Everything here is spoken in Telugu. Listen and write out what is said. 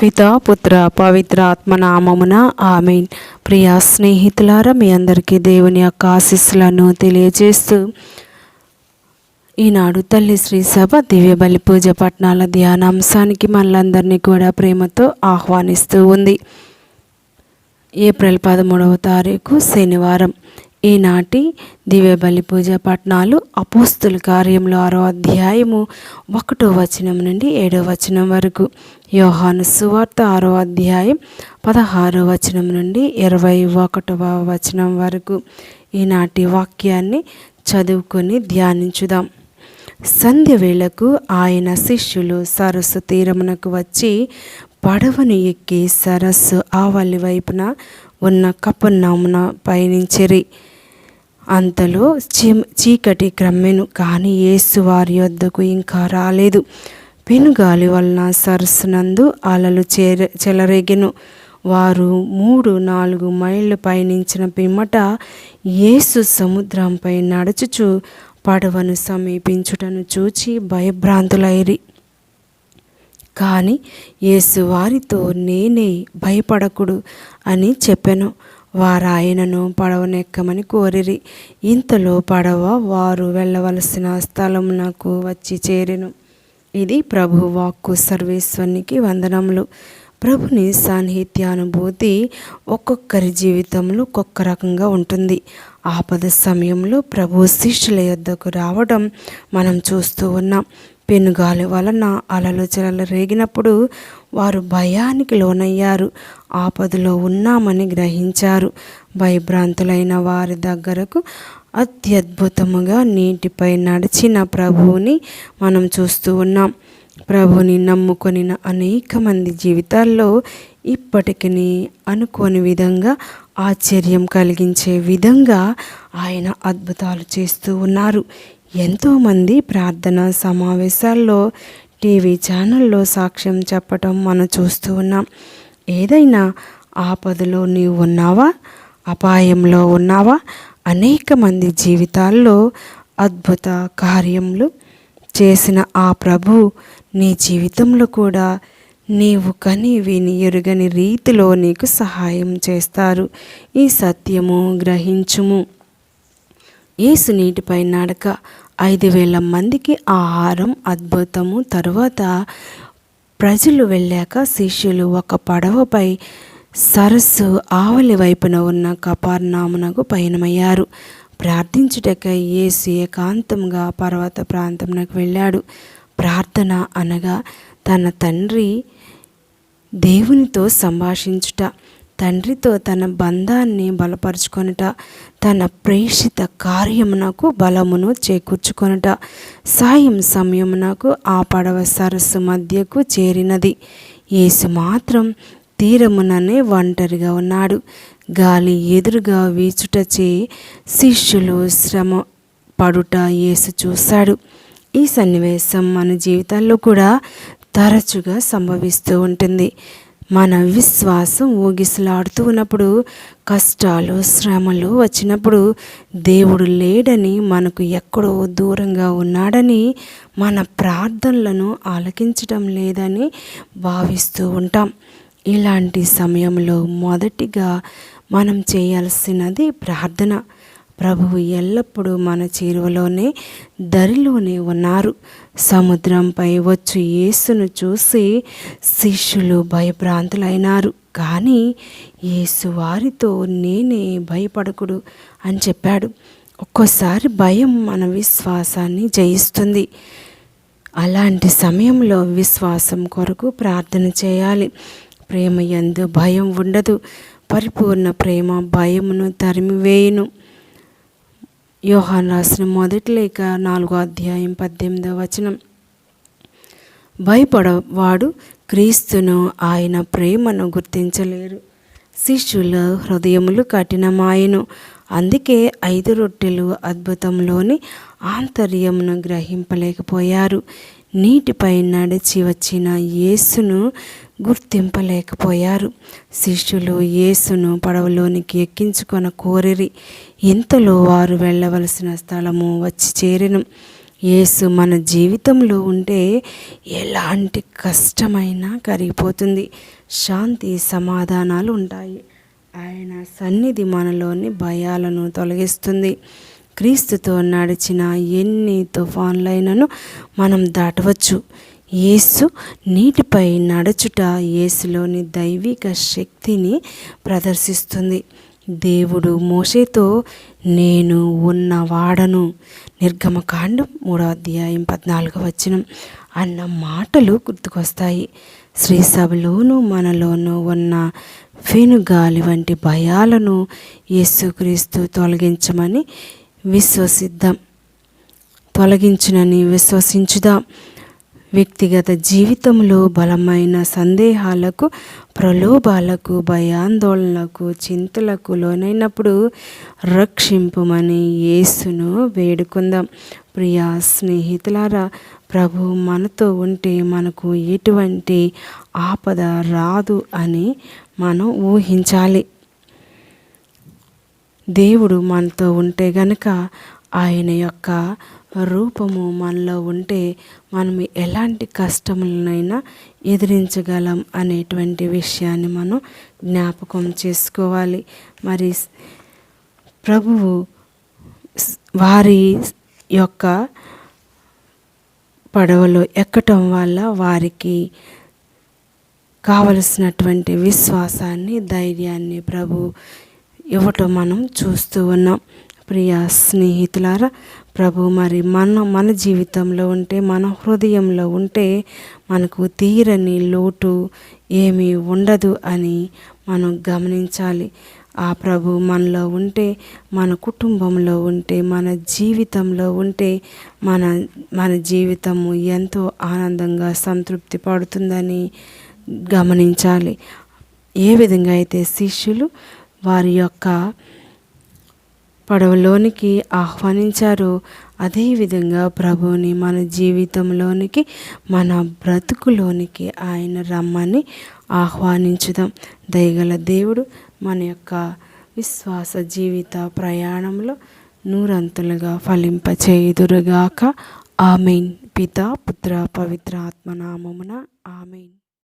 పితా పుత్ర పవిత్ర ఆత్మనామమున ఆమేన్. ప్రియ స్నేహితులారా, మీ అందరికీ దేవుని యొక్క ఆశీస్సులను తెలియజేస్తూ ఈనాడు తల్లి శ్రీ సభ దివ్య బలి పూజ పట్నాల ధ్యానాంశానికి మనలందరినీ కూడా ప్రేమతో ఆహ్వానిస్తూ ఉంది. ఏప్రిల్ 13వ తారీఖు శనివారం. ఈనాటి దివ్య బలి పూజ పట్నాలు అపోస్తుల కార్యంలో 6వ అధ్యాయము 1వ వచనం నుండి 7వ వచనం వరకు, యోహాను సువార్త 6వ అధ్యాయం 16వ వచనం నుండి 21వ వచనం వరకు ఈనాటి వాక్యాన్ని చదువుకొని ధ్యానించుదాం. సంధ్య వేళకు ఆయన శిష్యులు సరస్సు తీరమునకు వచ్చి పడవను ఎక్కి సరస్సు ఆవలి వైపున ఉన్న కపెర్నౌమున పయనించిరి. అంతలో చీకటి క్రమ్మెను, కానీ యేసు వారి యొద్దకు ఇంకా రాలేదు. పెనుగాలి వలన సరస్సునందు అలలు చెలరేగెను. వారు 3-4 మైళ్ళు పయనించిన పిమ్మట యేసు సముద్రంపై నడుచుచు పడవను సమీపించుటను చూచి భయభ్రాంతులైరి. కానీ యేసు వారితో, నేనే, భయపడకుడు అని చెప్పెను. వారు ఆయనను పడవనెక్కమని కోరిరి. ఇంతలో పడవ వారు వెళ్ళవలసిన స్థలమునకు వచ్చి చేరెను. ఇది ప్రభు వాక్కు. సర్వేశ్వరునికి వందనములు. ప్రభుని సాన్నిధ్యానుభూతి ఒక్కొక్కరి జీవితంలో ఒక్కొక్క రకంగా ఉంటుంది. ఆపద సమయంలో ప్రభు శిష్యుల యొద్దకు రావడం మనం చూస్తూ ఉన్నాం. పెనుగాలి వలన అలలు చెలరేగినప్పుడు వారు భయానికి లోనయ్యారు. ఆపదలో ఉన్నామని గ్రహించారు. భయభ్రాంతులైన వారి దగ్గరకు అత్యద్భుతముగా నీటిపై నడిచిన ప్రభువుని మనం చూస్తూ ఉన్నాం. ప్రభుని నమ్ముకొని అనేక మంది జీవితాల్లో ఇప్పటికీ అనుకోని విధంగా ఆశ్చర్యం కలిగించే విధంగా ఆయన అద్భుతాలు చేస్తూ ఉన్నారు. ఎంతోమంది ప్రార్థనా సమావేశాల్లో, టీవీ ఛానల్లో సాక్ష్యం చెప్పటం మనం చూస్తూ ఉన్నాం. ఏదైనా ఆపదలో నీవు ఉన్నావా, అపాయంలో ఉన్నావా? అనేక మంది జీవితాల్లో అద్భుత కార్యములు చేసిన ఆ ప్రభు నీ జీవితంలో కూడా నీవు కని విని ఎరుగని రీతిలో నీకు సహాయం చేస్తారు. ఈ సత్యము గ్రహించుము. యేసు నీటిపై నడక, 5,000 మందికి ఆహారం, అద్భుతము. తరువాత ప్రజలు వెళ్ళాక శిష్యులు ఒక పడవపై సరస్సు ఆవలి వైపున ఉన్న కపెర్నౌమునకు పయనమయ్యారు. ప్రార్థించుటకై యేసు ఏకాంతంగా పర్వత ప్రాంతమునకు వెళ్ళాడు. ప్రార్థన అనగా తన తండ్రి దేవునితో సంభాషించుట, తండ్రితో తన బంధాన్ని బలపరుచుకొనుట, తన ప్రేషిత కార్యమునకు బలమును చేకూర్చుకొనుట. సాయం సమయమునకు ఆ పడవ సరస్సు మధ్యకు చేరినది. యేసు మాత్రం తీరముననే ఒంటరిగా ఉన్నాడు. గాలి ఎదురుగా వీచుటచే శిష్యులు శ్రమ పడుట యేసు చూశాడు. ఈ సన్నివేశం మన జీవితాల్లో కూడా తరచుగా సంభవిస్తూ ఉంటుంది. మన విశ్వాసం ఊగిసలాడుతూ ఉన్నప్పుడు, కష్టాలు, శ్రమలు వచ్చినప్పుడు దేవుడు లేడని, మనకు ఎక్కడో దూరంగా ఉన్నాడని, మన ప్రార్థనలను ఆలకించడం లేదని భావిస్తూ ఉంటాం. ఇలాంటి సమయంలో మొదటిగా మనం చేయాల్సినది ప్రార్థన. ప్రభువు ఎల్లప్పుడూ మన చేరువలోనే, దరిలోనే ఉన్నారు. సముద్రంపై వచ్చు యేసును చూసి శిష్యులు భయభ్రాంతులైనారు. కానీ యేసు వారితో, నేనే, భయపడకుడు అని చెప్పాడు. ఒక్కోసారి భయం మన విశ్వాసాన్ని జయిస్తుంది. అలాంటి సమయంలో విశ్వాసం కొరకు ప్రార్థన చేయాలి. ప్రేమ యందు భయం ఉండదు. పరిపూర్ణ ప్రేమ భయమును తరిమివేయును. యోహాను రాసిన మొదటి లేఖ 4వ అధ్యాయం 18వ వచనం. భయపడవాడు క్రీస్తును, ఆయన ప్రేమను గుర్తించలేరు. శిష్యుల హృదయములు కఠినమాయెను. అందుకే 5 రొట్టెలు అద్భుతంలోని ఆంతర్యమును గ్రహింపలేకపోయారు. నీటిపై నడిచి వచ్చిన యేసును గుర్తింపలేకపోయారు. శిష్యులు యేసును పడవలోనికి ఎక్కించుకొన కోరిరి. ఇంతలో వారు వెళ్ళవలసిన స్థలము వచ్చి చేరెను. యేసు మన జీవితంలో ఉంటే ఎలాంటి కష్టమైనా కరిగిపోతుంది, శాంతి సమాధానాలు ఉంటాయి. ఆయన సన్నిధి మనలోని భయాలను తొలగిస్తుంది. క్రీస్తుతో నడిచిన ఎన్ని తుఫాన్లైనను మనం దాటవచ్చు. యేసు నీటిపై నడుచుట యేసులోని దైవిక శక్తిని ప్రదర్శిస్తుంది. దేవుడు మోషేతో నేను ఉన్నవాడను, నిర్గమకాండం 3:14 అన్న మాటలు గుర్తుకొస్తాయి. శ్రీసభలోనూ మనలోనూ ఉన్న ఫెనుగాలి వంటి భయాలను యేసుక్రీస్తు తొలగించునని విశ్వసించుదాం. వ్యక్తిగత జీవితంలో బలమైన సందేహాలకు, ప్రలోభాలకు, భయాందోళనలకు, చింతలకు లోనైనప్పుడు రక్షింపుమని యేసును వేడుకుందాం. ప్రియా స్నేహితులారా, ప్రభు మనతో ఉంటే మనకు ఎటువంటి ఆపద రాదు అని మనం ఊహించాలి. దేవుడు మనతో ఉంటే గనక ఆయన యొక్క రూపము మనలో ఉంటే మనం ఎలాంటి కష్టములనైనా ఎదిరించగలం అనేటువంటి విషయాన్ని మనం జ్ఞాపకం చేసుకోవాలి. మరి ప్రభువు వారి యొక్క పడవలో ఎక్కటం వల్ల వారికి కావలసినటువంటి విశ్వాసాన్ని, ధైర్యాన్ని ప్రభు ఇవ్వటం మనం చూస్తూ ఉన్నాం. ప్రియ స్నేహితులారా, ప్రభు మరి మన జీవితంలో ఉంటే, మన హృదయంలో ఉంటే మనకు తీరని లోటు ఏమీ ఉండదు అని మనం గమనించాలి. ఆ ప్రభు మనలో ఉంటే, మన కుటుంబంలో ఉంటే, మన జీవితంలో ఉంటే మన జీవితము ఎంతో ఆనందంగా సంతృప్తి పడుతుందని గమనించాలి. ఏ విధంగా అయితే శిష్యులు వారి యొక్క పడవలోనికి ఆహ్వానించారో అదేవిధంగా ప్రభువుని మన జీవితంలోనికి, మన బ్రతుకులోనికి ఆయన రమ్మని ఆహ్వానించుదాం. దయగల దేవుడు మన యొక్క విశ్వాస జీవిత ప్రయాణంలో నూరంతులుగా ఫలింపచేయుదురుగాక. ఆమెన్. పితా, పుత్ర, పవిత్ర ఆత్మ నామమున ఆమెన్.